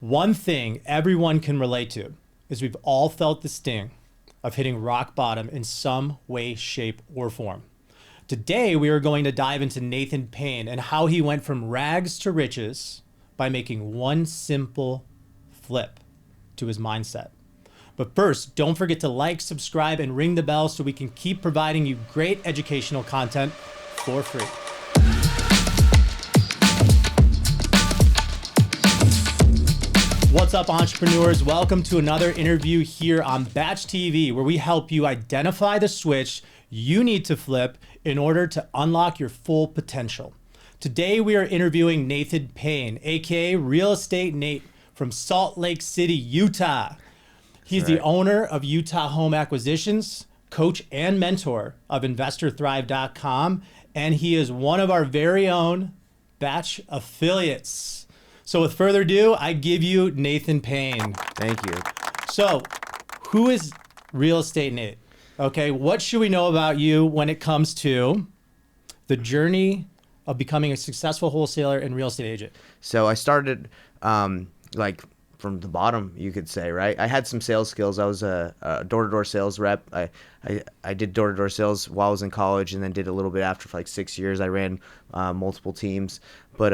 One thing everyone can relate to is we've all felt the sting of hitting rock bottom in some way, shape, or form. Today, we are going to dive into Nathan Payne and how he went from rags to riches by making one simple flip to his mindset. But first, don't forget to like, subscribe, and ring the bell so we can keep providing you great educational content for free. What's up, entrepreneurs? Welcome to another interview here on BatchTV, where we help you identify the switch you need to flip in order to unlock your full potential. Today, we are interviewing Nathan Payne, aka Real Estate Nate from Salt Lake City, Utah. He's the owner of Utah Home Acquisitions, coach and mentor of InvestorThrive.com, and he is one of our very own Batch affiliates. So with further ado, I give you Nathan Payne. Thank you. So who is Real Estate Nate? Okay, what should we know about you when it comes to the journey of becoming a successful wholesaler and real estate agent? So I started like from the bottom, you could say, right? I had some sales skills. I was a door-to-door sales rep. I did door-to-door sales while I was in college, and then did a little bit after for like 6 years. I ran multiple teams, but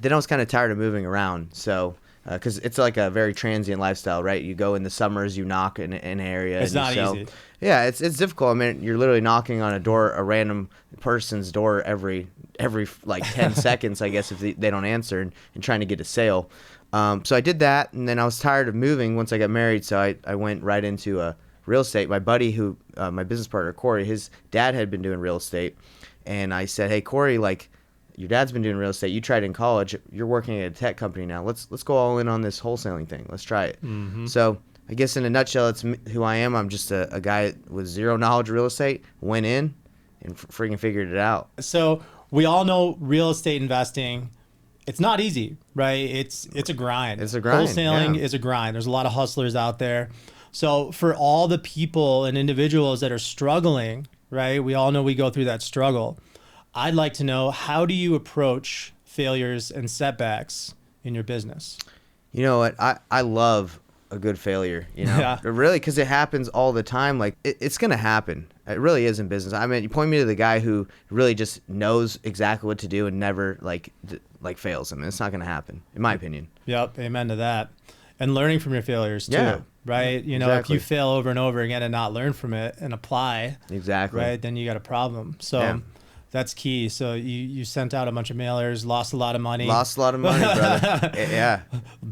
then I was kind of tired of moving around. So, because it's like a very transient lifestyle, right? You go in the summers, you knock in an area. It's not easy. Yeah, it's difficult. I mean, you're literally knocking on a random person's door every like 10 seconds, I guess, if they don't answer, and trying to get a sale. So I did that, and then I was tired of moving once I got married, so I went right into real estate. My buddy, my business partner, Corey, his dad had been doing real estate, and I said, hey, Corey, like, your dad's been doing real estate. You tried in college. You're working at a tech company now. Let's go all in on this wholesaling thing. Let's try it. Mm-hmm. So I guess in a nutshell, it's who I am. I'm just a guy with zero knowledge of real estate. Went in and freaking figured it out. So we all know real estate investing. It's not easy, right? It's a grind. It's a grind. Wholesaling is a grind. There's a lot of hustlers out there. So for all the people and individuals that are struggling, right? We all know we go through that struggle. I'd like to know, how do you approach failures and setbacks in your business? You know what? I love a good failure, you know? Yeah. Really, because it happens all the time. Like, it's going to happen. It really is in business. I mean, you point me to the guy who really just knows exactly what to do and never, like fails. I mean, it's not going to happen, in my opinion. Yep, amen to that. And learning from your failures, too. Yeah. Right? You know, Exactly. if you fail over and over again and not learn from it and apply, Exactly. right, then you got a problem. So Yeah. that's key. So you sent out a bunch of mailers, lost a lot of money. Lost a lot of money, brother. Yeah.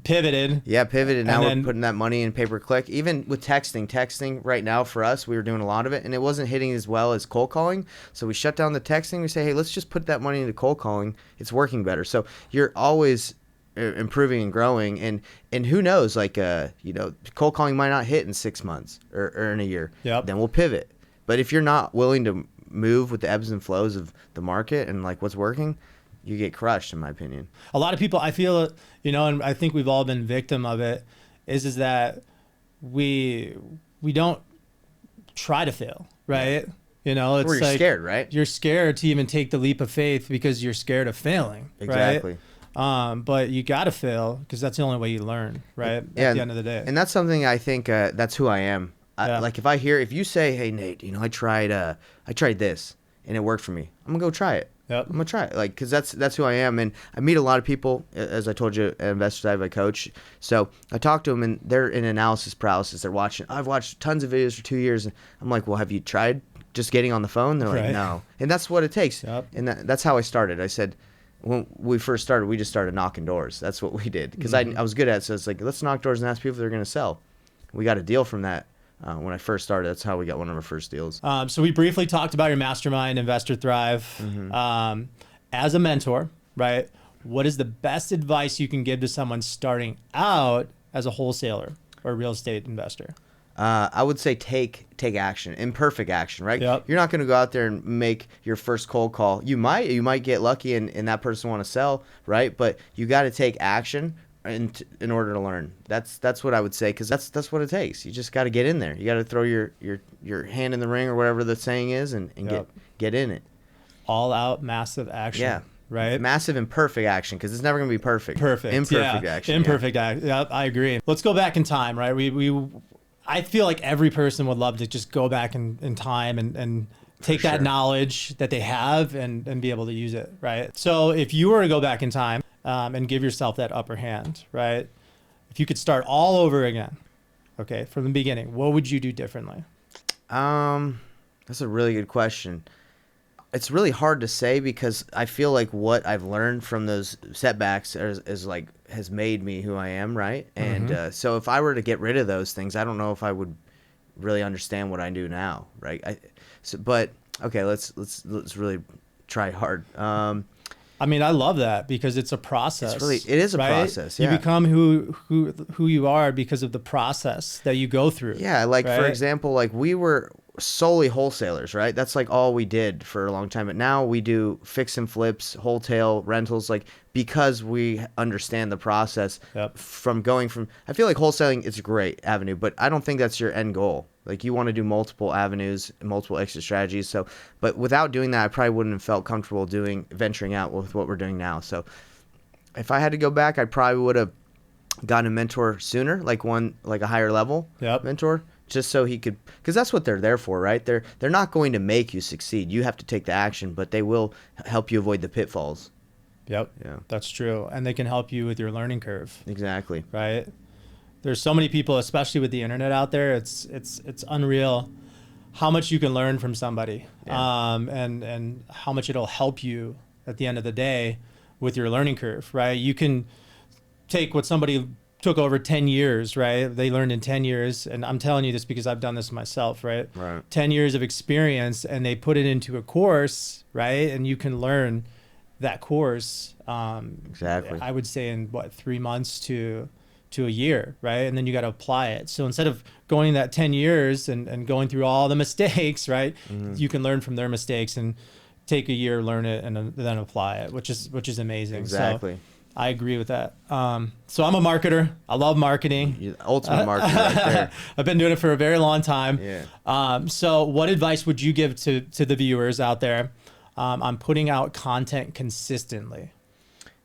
Pivoted. Yeah, pivoted. Now then we're putting that money in pay-per-click. Even with texting. Texting right now for us, we were doing a lot of it, and it wasn't hitting as well as cold calling. So we shut down the texting. We say, hey, let's just put that money into cold calling. It's working better. So you're always improving and growing. And who knows, like, you know, cold calling might not hit in 6 months or in a year. Yep. Then we'll pivot. But if you're not willing to move with the ebbs and flows of the market and like what's working, you get crushed, in my opinion. A lot of people, I feel, you know, and I think we've all been victim of it, is that we don't try to fail, right? You know, it's Or you're like scared, right? You're scared to even take the leap of faith because you're scared of failing, Exactly. right? But you got to fail because that's the only way you learn, right? Yeah, At the end of the day. And that's something I think that's who I am. Yeah. Like if you say, hey, Nate, you know, I tried this and it worked for me, I'm gonna go try it. Yep. I'm gonna try it, like, because that's who I am. And I meet a lot of people, as I told you, at InvestorThrive, I coach. So I talk to them, and they're in analysis paralysis. They're watching. I've watched tons of videos for 2 years. And I'm like, well, have you tried just getting on the phone? They're like, Right. no. And that's what it takes. Yep. And that's how I started. I said, when we first started, we just started knocking doors. That's what we did, because I was good at it. So it's like, let's knock doors and ask people if they're gonna sell. We got a deal from that. When I first started, that's how we got one of our first deals. So we briefly talked about your mastermind, Investor Thrive. Mm-hmm. As a mentor, right? What is the best advice you can give to someone starting out as a wholesaler or a real estate investor? I would say take action, imperfect action, right? Yep. You're not going to go out there and make your first cold call. You might get lucky and that person want to sell, right? But you got to take action in order to learn. That's what I would say, because that's what it takes. You just got to get in there. You got to throw your hand in the ring, or whatever the saying is, and Yep. get in it. All out massive action. Yeah. right? Massive imperfect action, because it's never going to be perfect. Perfect. Imperfect action. Imperfect action. Yeah, I agree. Let's go back in time, right? I feel like every person would love to just go back in time and take that knowledge that they have and be able to use it, right? So if you were to go back in time and give yourself that upper hand, right? If you could start all over again, okay, from the beginning, what would you do differently? That's a really good question. It's really hard to say, because I feel like what I've learned from those setbacks is like has made me who I am, right? And so if I were to get rid of those things, I don't know if I would really understand what I do now, right? But okay, let's really try hard. I mean, I love that, because it's a process. It is a process. Yeah. You become who you are because of the process that you go through. Yeah, like for example, like we were solely wholesalers, right? That's like all we did for a long time. But now we do fix and flips, wholesale, rentals, like because we understand the process from going from, I feel like wholesaling is a great avenue, but I don't think that's your end goal. Like you want to do multiple avenues, multiple exit strategies. So, but without doing that, I probably wouldn't have felt comfortable venturing out with what we're doing now. So if I had to go back, I probably would have gotten a mentor sooner, like a higher level mentor. Just so he could, because that's what they're there for, right? They're not going to make you succeed. You have to take the action, but they will help you avoid the pitfalls. Yep. Yeah. That's true. And they can help you with your learning curve. Exactly. Right? There's so many people, especially with the internet out there, it's unreal how much you can learn from somebody. Yeah. And how much it'll help you at the end of the day with your learning curve, right? You can take what somebody took over 10 years, right? They learned in 10 years. And I'm telling you this because I've done this myself, right? 10 years of experience, and they put it into a course, right? And you can learn that course. Exactly. I would say in 3 months to a year, right? And then you got to apply it. So instead of going that 10 years and going through all the mistakes, right? You can learn from their mistakes and take a year, learn it, and then apply it, which is amazing. Exactly. So, I agree with that. So I'm a marketer. I love marketing. You're the ultimate marketer right there. I've been doing it for a very long time. Yeah. So what advice would you give to the viewers out there on putting out content consistently?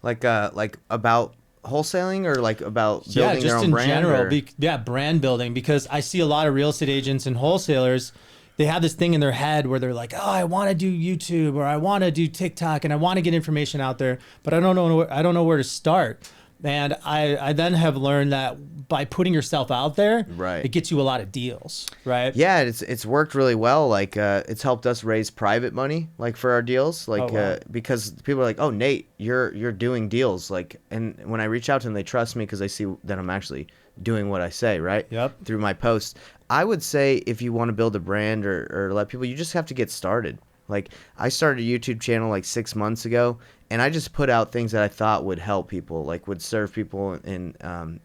Like about wholesaling, or like about building their own in brand? General, brand building, because I see a lot of real estate agents and wholesalers. They have this thing in their head where they're like, oh, I want to do YouTube, or I want to do TikTok, and I want to get information out there, but I don't know where to start. And I then have learned that by putting yourself out there, it gets you a lot of deals, right? Yeah, it's worked really well. Like it's helped us raise private money, like for our deals, like because people are like, oh, Nate, you're doing deals, like, and when I reach out to them, they trust me because they see that I'm actually doing what I say, right? Yep. Through my posts. I would say if you want to build a brand or let people, you just have to get started. Like I started a YouTube channel like 6 months ago, and I just put out things that I thought would help people, like would serve people in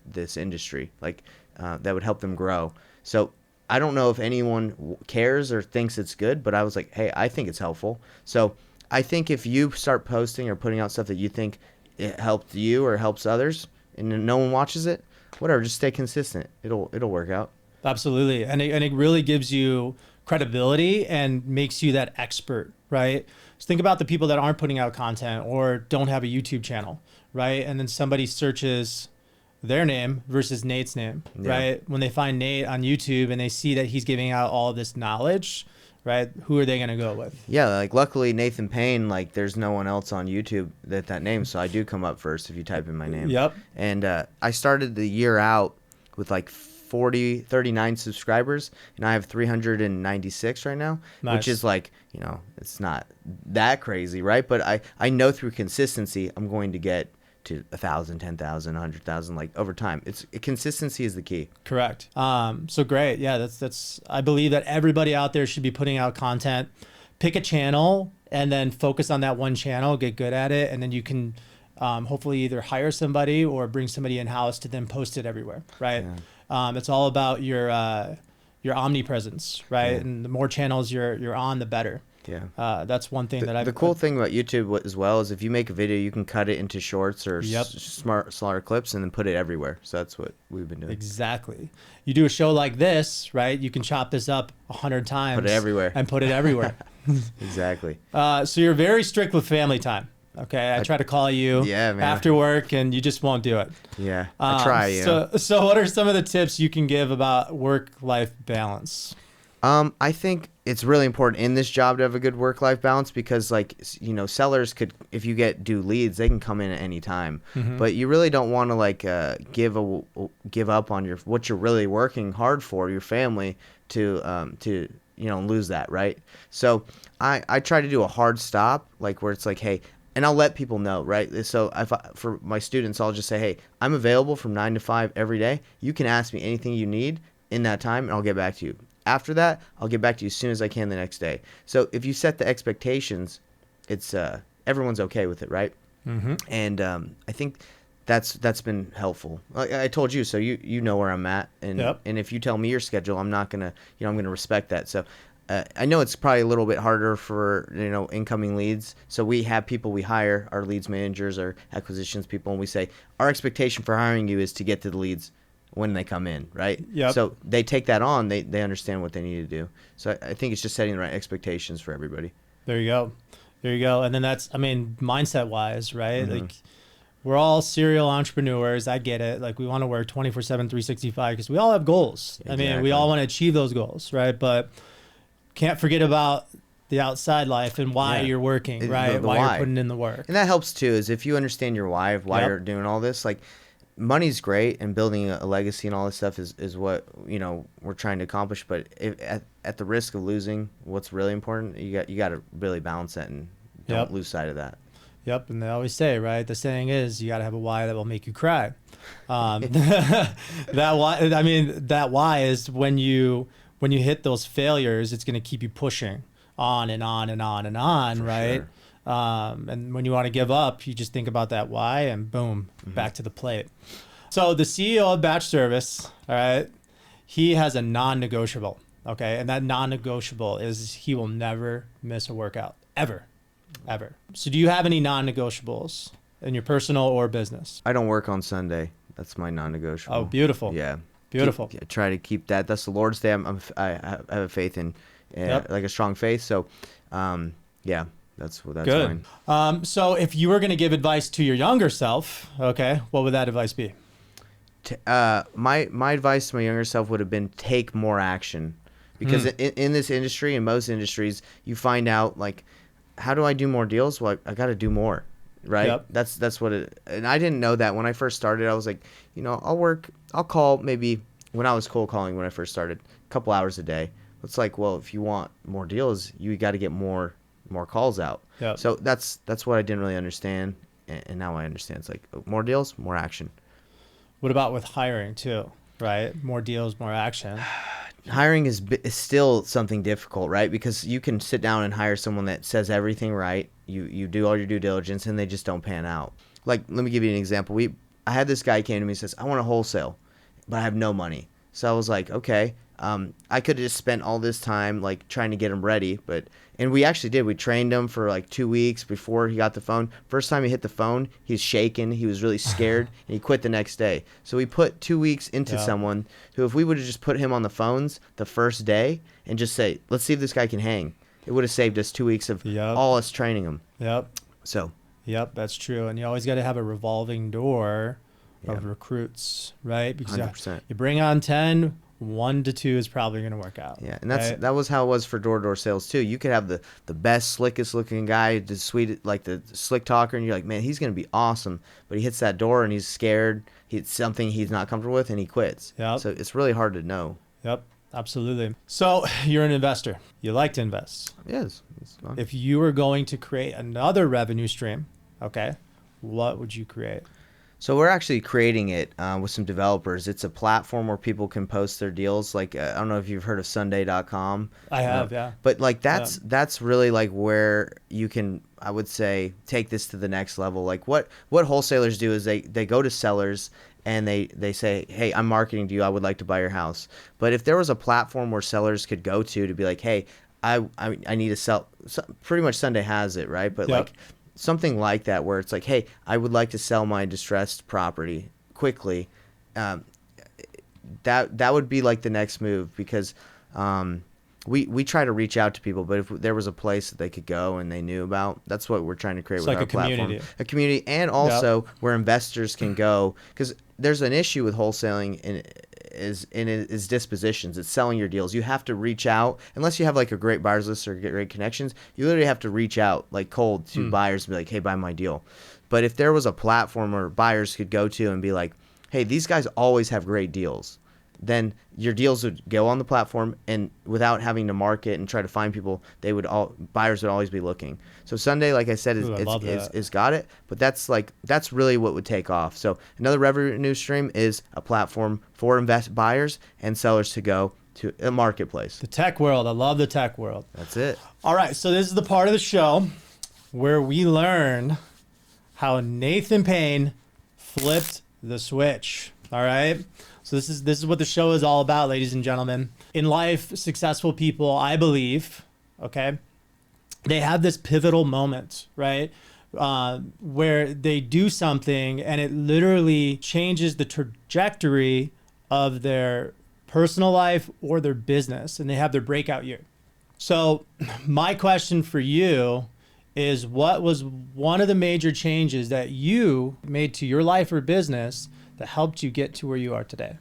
this industry, like that would help them grow. So I don't know if anyone cares or thinks it's good, but I was like, hey, I think it's helpful. So I think if you start posting or putting out stuff that you think it helped you or helps others, and no one watches it, whatever, just stay consistent. It'll work out. Absolutely. And it really gives you credibility and makes you that expert, right? Just think about the people that aren't putting out content or don't have a YouTube channel, right? And then somebody searches their name versus Nate's name, right? When they find Nate on YouTube and they see that he's giving out all of this knowledge, right? Who are they going to go with? Yeah, like luckily Nathan Payne, like there's no one else on YouTube that name, so I do come up first if you type in my name. Yep. And I started the year out with like 39 subscribers, and I have 396 right now. Nice. Which is like, it's not that crazy, right? But I know through consistency I'm going to get to 1,000, 10,000, 100,000, like over time. Consistency is the key. Correct. So great. Yeah, that's I believe that everybody out there should be putting out content. Pick a channel and then focus on that one channel, get good at it, and then you can hopefully either hire somebody or bring somebody in-house to then post it everywhere, right? Yeah. It's all about your omnipresence, right? Yeah. And the more channels you're on, the better. Yeah. That's one thing the cool thing about YouTube as well is if you make a video, you can cut it into shorts or smaller clips and then put it everywhere. So that's what we've been doing. Exactly. You do a show like this, right? You can chop this up 100 times. Put it everywhere. And put it everywhere. Exactly. So you're very strict with family time. Okay, I try to call you Yeah, man. after work, and you just won't do it. Yeah, I try. So what are some of the tips you can give about work-life balance? I think it's really important in this job to have a good work-life balance because, like, sellers could, if you do leads, they can come in at any time. But you really don't want to like give up on what you're really working hard for, your family, to lose that, right? So I try to do a hard stop, like where it's like, hey, and I'll let people know, right? So for my students, I'll just say, hey, I'm available from 9 to 5 every day. You can ask me anything you need in that time, and I'll get back to you. After that, I'll get back to you as soon as I can the next day. So if you set the expectations, it's everyone's okay with it, right? And I think that's been helpful. I told you, so you know where I'm at, and and if you tell me your schedule, I'm not gonna, I'm gonna respect that. So I know it's probably a little bit harder for incoming leads. So we have people we hire, our leads managers, our acquisitions people, and we say our expectation for hiring you is to get to the leads when they come in, right? So they take that on. They understand what they need to do. So I think it's just setting the right expectations for everybody. There you go. And then that's, mindset wise, right? Like, we're all serial entrepreneurs. I get it. Like, we want to work 24/7, 365 because we all have goals. Exactly. We all want to achieve those goals, right? But can't forget about the outside life and why you're working, right? The why why you're putting in the work. And that helps too, is if you understand your why of why you're doing all this. Like, money's great, and building a legacy and all this stuff is what we're trying to accomplish. But at the risk of losing what's really important, you got to really balance that and don't lose sight of that. And they always say, right? The saying is, you got to have a why that will make you cry. That why is when you hit those failures, it's going to keep you pushing on and on and on and on, for right? Sure. And when you want to give up, you just think about that why, and boom, back to the plate. So the CEO of Batch Service, all right, he has a non-negotiable, okay? And that non-negotiable is he will never miss a workout, ever. So do you have any non-negotiables in your personal or business? I don't work on Sunday. That's my non-negotiable. Oh, beautiful. Yeah. Beautiful. Try to keep that. That's the Lord's Day. I have a faith in, like a strong faith. So, that's good. Fine. So if you were going to give advice to your younger self, okay, what would that advice be? My advice to my younger self would have been take more action, because in this industry, in most industries, you find out, like, how do I do more deals? Well, I got to do more, right? That's what it. And I didn't know that when I first started. I was like, I'll call, maybe when I was cold calling when I first started, a couple hours a day. It's like, well, if you want more deals, you got to get more calls out. So that's what I didn't really understand, and now I understand. It's like more deals, more action. What about with hiring too, right? More deals, more action. Hiring is still something difficult, right? Because you can sit down and hire someone that says everything right. You do all your due diligence, and they just don't pan out. Like, let me give you an example. I had this guy came to me and says, I want to wholesale, but I have no money. So I was like, okay. I could have just spent all this time like trying to get him ready, and we actually did. We trained him for like 2 weeks before he got the phone. First time he hit the phone, he's shaking. He was really scared, and he quit the next day. So we put 2 weeks into someone who, if we would have just put him on the phones the first day and just say, let's see if this guy can hang, it would have saved us 2 weeks of all us training him. So. That's true. And you always got to have a revolving door of recruits, right? Because 100%. You bring on 10, 1 to 2 is probably going to work out. Yeah, and that was how it was for door-to-door sales too. You could have the best, slickest looking guy, the sweet, like the slick talker, and you're like, man, he's going to be awesome. But he hits that door and he's scared. It's something he's not comfortable with, and he quits. So it's really hard to know. Absolutely. So you're an investor. You like to invest. Yes. It's fun. If you were going to create another revenue stream, okay, what would you create? So we're actually creating it with some developers. It's a platform where people can post their deals. Like, I don't know if you've heard of Sunday.com. I have, yeah. But like that's really like where you can, I would say, take this to the next level. Like what wholesalers do is they go to sellers and they say, hey, I'm marketing to you. I would like to buy your house. But if there was a platform where sellers could go to be like, hey, I need to sell. Pretty much Sunday has it, right? But like something like that where it's like, hey, I would like to sell my distressed property quickly. That would be like the next move, because we try to reach out to people, but if there was a place that they could go and they knew about, that's what we're trying to create It's with like our a community. platform. A community, and also where investors can go, because there's an issue with wholesaling is dispositions. It's selling your deals. You have to reach out, unless you have like a great buyers list or great connections. You literally have to reach out like cold to buyers and be like, hey, buy my deal. But if there was a platform where buyers could go to and be like, hey, these guys always have great deals, then your deals would go on the platform, and without having to market and try to find people, buyers would always be looking. So Sunday, like I said, is got it, but that's really what would take off. So another revenue stream is a platform for buyers and sellers to go to a marketplace. The tech world. I love the tech world. That's it. All right, so this is the part of the show where we learn how Nathan Payne flipped the switch. All right. So this is what the show is all about, ladies and gentlemen. In life, successful people, I believe, okay, they have this pivotal moment, right, where they do something and it literally changes the trajectory of their personal life or their business, and they have their breakout year. So my question for you is, what was one of the major changes that you made to your life or business that helped you get to where you are today?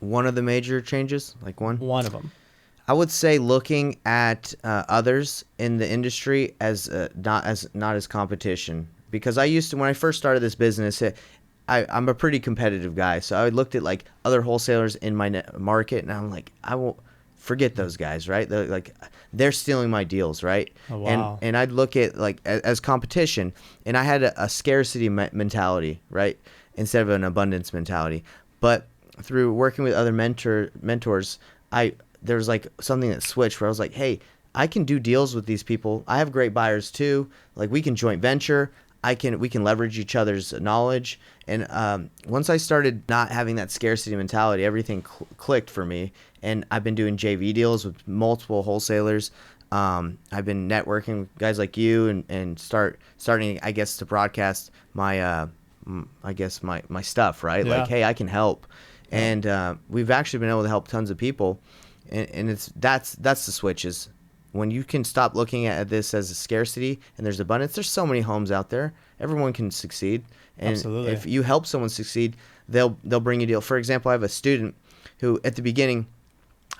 One of the major changes, like one? One of them. I would say looking at others in the industry as not as competition. Because I used to, when I first started this business, I'm a pretty competitive guy. So I looked at like other wholesalers in my market, and I'm like, I won't forget those guys, right? They're stealing my deals, right? Oh, wow. And I'd look at like as competition, and I had a scarcity mentality, right, instead of an abundance mentality. But through working with other mentors, there was like something that switched where I was like, hey, I can do deals with these people. I have great buyers too. Like, we can joint venture. We can leverage each other's knowledge. And once I started not having that scarcity mentality, everything clicked for me. And I've been doing JV deals with multiple wholesalers. I've been networking with guys like you and starting, I guess, to broadcast my my stuff, right? Yeah. Like, hey, I can help. And we've actually been able to help tons of people. And that's the switches. When you can stop looking at this as a scarcity and there's abundance, there's so many homes out there. Everyone can succeed. And Absolutely. if you help someone succeed, they'll bring you a deal. For example, I have a student who at the beginning,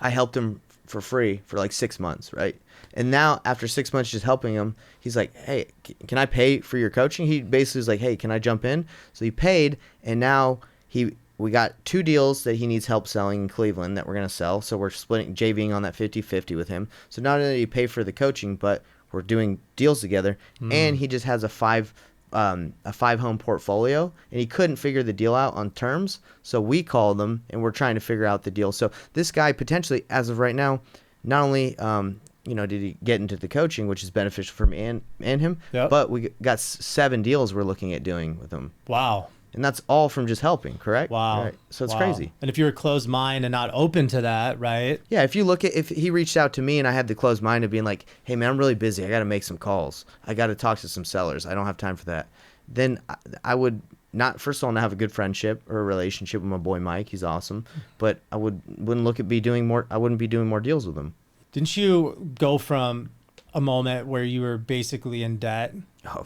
I helped him for free for like 6 months, right? And now after 6 months just helping him, he's like, hey, can I pay for your coaching? He basically was like, hey, can I jump in? So he paid, and now we got 2 deals that he needs help selling in Cleveland that we're going to sell. So we're splitting, JVing on that 50-50 with him. So not only do you pay for the coaching, but we're doing deals together. And he just has a 5-home portfolio, and he couldn't figure the deal out on terms. So we called him, and we're trying to figure out the deal. So this guy potentially, as of right now, not only did he get into the coaching, which is beneficial for me and him, but we got 7 deals we're looking at doing with him. Wow. And that's all from just helping, correct? Wow. Right. So it's crazy. And if you're a closed mind and not open to that, right? Yeah, if he reached out to me and I had the closed mind of being like, hey, man, I'm really busy. I got to make some calls. I got to talk to some sellers. I don't have time for that. Then I would not, first of all, not have a good friendship or a relationship with my boy Mike. He's awesome. But I wouldn't be doing more deals with him. Didn't you go from a moment where you were basically in debt,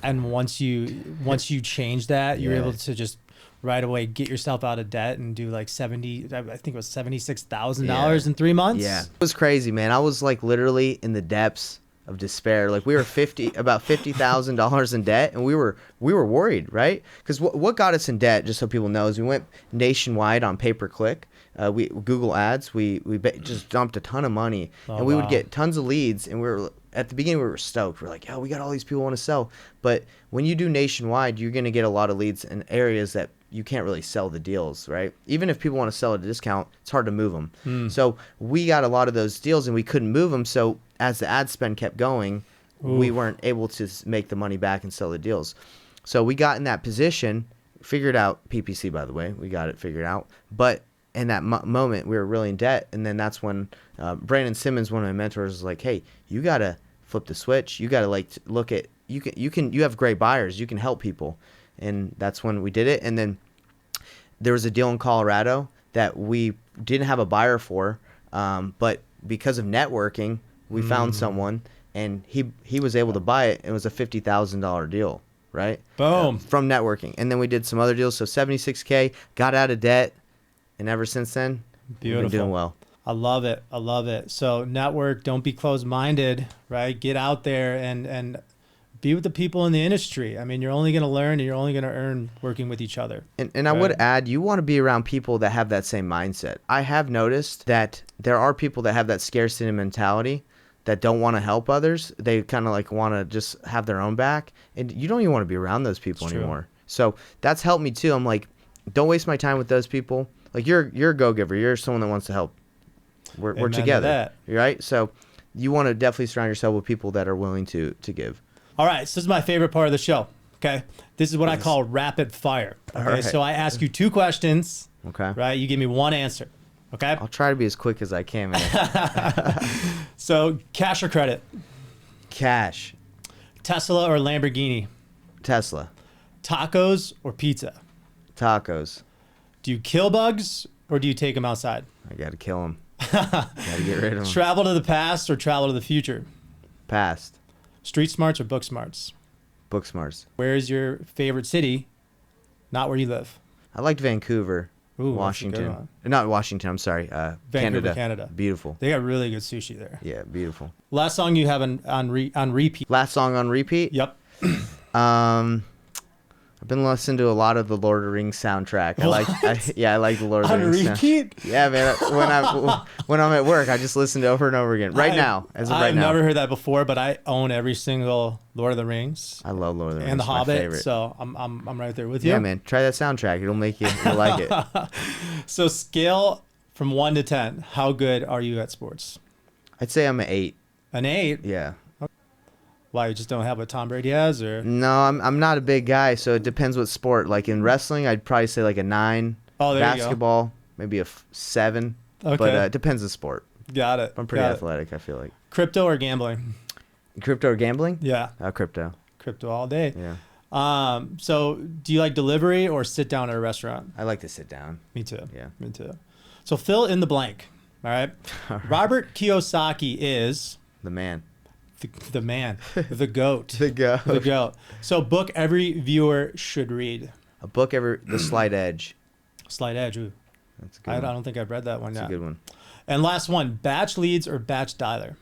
and once you changed that, you were able to just right away get yourself out of debt and do like I think it was $76,000 in 3 months? Yeah, it was crazy, man. I was like literally in the depths of despair. Like, we were about $50,000 in debt, and we were worried, right? Because what got us in debt, just so people know, is we went nationwide on pay-per-click. We Google Ads. We just dumped a ton of money, and we would get tons of leads. And at the beginning we were stoked. We're like, we got all these people want to sell. But when you do nationwide, you're going to get a lot of leads in areas that you can't really sell the deals, right? Even if people want to sell at a discount, it's hard to move them. So we got a lot of those deals, and we couldn't move them. So as the ad spend kept going, we weren't able to make the money back and sell the deals. So we got in that position, figured out PPC, by the way. We got it figured out. But in that moment, we were really in debt. And then that's when Brandon Simmons, one of my mentors, was like, hey, you got to flip the switch. You got to look at, you have great buyers. You can help people. And that's when we did it. And then there was a deal in Colorado that we didn't have a buyer for, but because of networking, we found someone, and he was able to buy it. It was a $50,000 deal, right? Boom. From networking. And then we did some other deals. So 76K, got out of debt, and ever since then, Beautiful. we've been doing well. I love it. I love it. So network, don't be closed-minded, right? Get out there and be with the people in the industry. I mean, you're only going to learn and you're only going to earn working with each other. And I would add, you want to be around people that have that same mindset. I have noticed that there are people that have that scarcity mentality that don't want to help others. They kind of like want to just have their own back. And you don't even want to be around those people anymore. So that's helped me too. I'm like, don't waste my time with those people. Like you're a go-giver. You're someone that wants to help. We're together, right? So you want to definitely surround yourself with people that are willing to give. All right, so this is my favorite part of the show, okay? This is what I call rapid fire, okay? Right. So I ask you 2 questions, Okay. right? You give me 1 answer, okay? I'll try to be as quick as I can, man. So cash or credit? Cash. Tesla or Lamborghini? Tesla. Tacos or pizza? Tacos. Do you kill bugs or do you take them outside? I got to kill them. Got to get rid of them. Travel to the past or travel to the future? Past. Street smarts or book smarts? Book smarts. Where is your favorite city? Not where you live. I liked Vancouver, Ooh, Washington. Not Washington, I'm sorry. Vancouver, Canada. Beautiful. They got really good sushi there. Yeah, beautiful. Last song you have on repeat? Last song on repeat? Yep. I've been listening to a lot of the Lord of the Rings soundtrack. I like the Lord of the On Rings. repeat? Yeah, man. When I'm at work, I just listen to it over and over again. Right now, as of right now. I've never heard that before, but I own every single Lord of the Rings. I love Lord of the Rings. And The It's my Hobbit. favorite. So I'm right there with you. Yeah, man. Try that soundtrack. It'll make you'll like it. So scale from 1 to 10. How good are you at sports? I'd say I'm an 8. An 8? Yeah. Why, you just don't have what Tom Brady has, or? No, I'm not a big guy, so it depends what sport. Like in wrestling, I'd probably say like a 9. Oh, there Basketball, maybe a 7. Okay. But it depends on the sport. Got it. I'm pretty athletic, I feel like. Crypto or gambling? Crypto or gambling? Yeah. Crypto. Crypto all day. Yeah. So do you like delivery or sit down at a restaurant? I like to sit down. Me too. Yeah. Me too. So fill in the blank. All right. Robert Kiyosaki is The man. the man, the goat. The goat. The goat. So book every viewer should read. A book The Slight Edge. Slight Edge. Ooh. That's a good I one. don't think I've read that one That's yet. a good one. And last one, batch leads or batch dialer?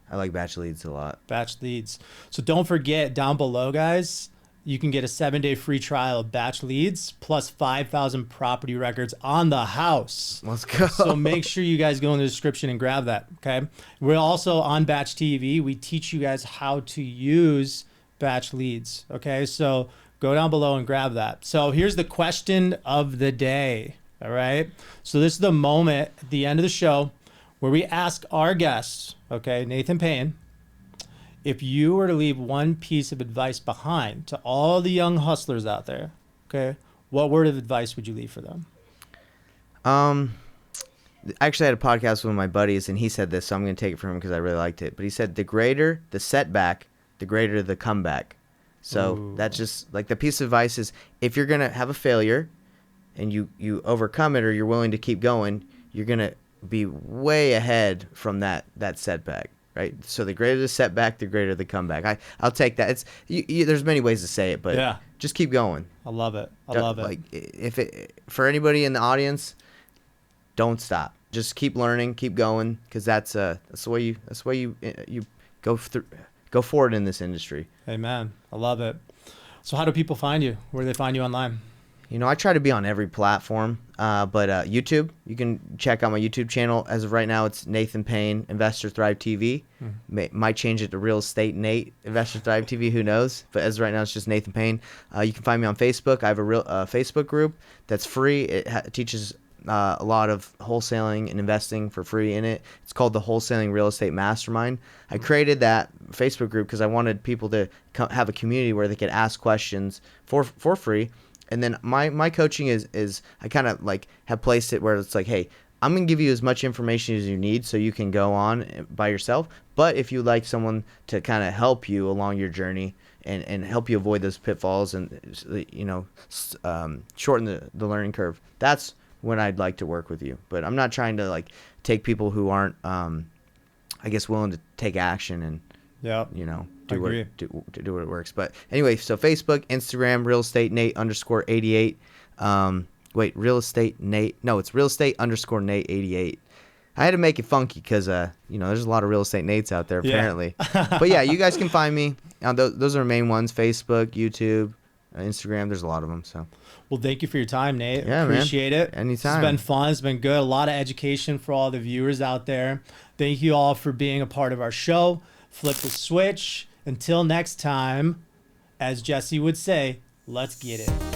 I like batch leads a lot. Batch leads. So don't forget, down below, guys, you can get a 7-day free trial of batch leads plus 5,000 property records on the house. Let's go. So make sure you guys go in the description and grab that, okay? We're also on BatchTV. We teach you guys how to use batch leads, okay? So go down below and grab that. So here's the question of the day, all right? So this is the moment at the end of the show where we ask our guests, okay, Nathan Payne, if you were to leave one piece of advice behind to all the young hustlers out there, okay, what word of advice would you leave for them? I actually had a podcast with one of my buddies, and he said this, so I'm going to take it from him because I really liked it. But he said, the greater the setback, the greater the comeback. So Ooh. That's just like the piece of advice is if you're going to have a failure and you overcome it or you're willing to keep going, you're going to be way ahead from that setback. Right, so the greater the setback, the greater the comeback. I'll take that. It's there's many ways to say it, but Yeah. just keep going. I love it. I love it. Like for anybody in the audience, don't stop. Just keep learning, keep going, because that's the way you go forward in this industry. Amen. I love it. So how do people find you? Where do they find you online? I try to be on every platform, but YouTube, you can check out my YouTube channel. As of right now, it's Nathan Payne, Investor Thrive TV. Might change it to Real Estate Nate, Investor Thrive TV, who knows? But as of right now, it's just Nathan Payne. You can find me on Facebook. I have a real Facebook group that's free. It teaches a lot of wholesaling and investing for free in it. It's called the Wholesaling Real Estate Mastermind. I created that Facebook group because I wanted people to have a community where they could ask questions for free. And then my coaching is I kind of like have placed it where it's like, hey, I'm going to give you as much information as you need so you can go on by yourself. But if you'd like someone to kind of help you along your journey and help you avoid those pitfalls and, shorten the learning curve, that's when I'd like to work with you. But I'm not trying to like take people who aren't I guess, willing to take action and, Yeah. you know, I agree. do what it works. But anyway, so Facebook, Instagram, real estate Nate _88. Wait, real estate Nate. No, it's real estate _ Nate 88. I had to make it funky because, you know, there's a lot of real estate Nates out there apparently. But yeah, you guys can find me. Those are the main ones: Facebook, YouTube, Instagram. There's a lot of them. So. Well, thank you for your time, Nate. Yeah, Appreciate man. it. Anytime. It's been fun. It's been good. A lot of education for all the viewers out there. Thank you all for being a part of our show. Flip the switch. Until next time, as Jesse would say, let's get it.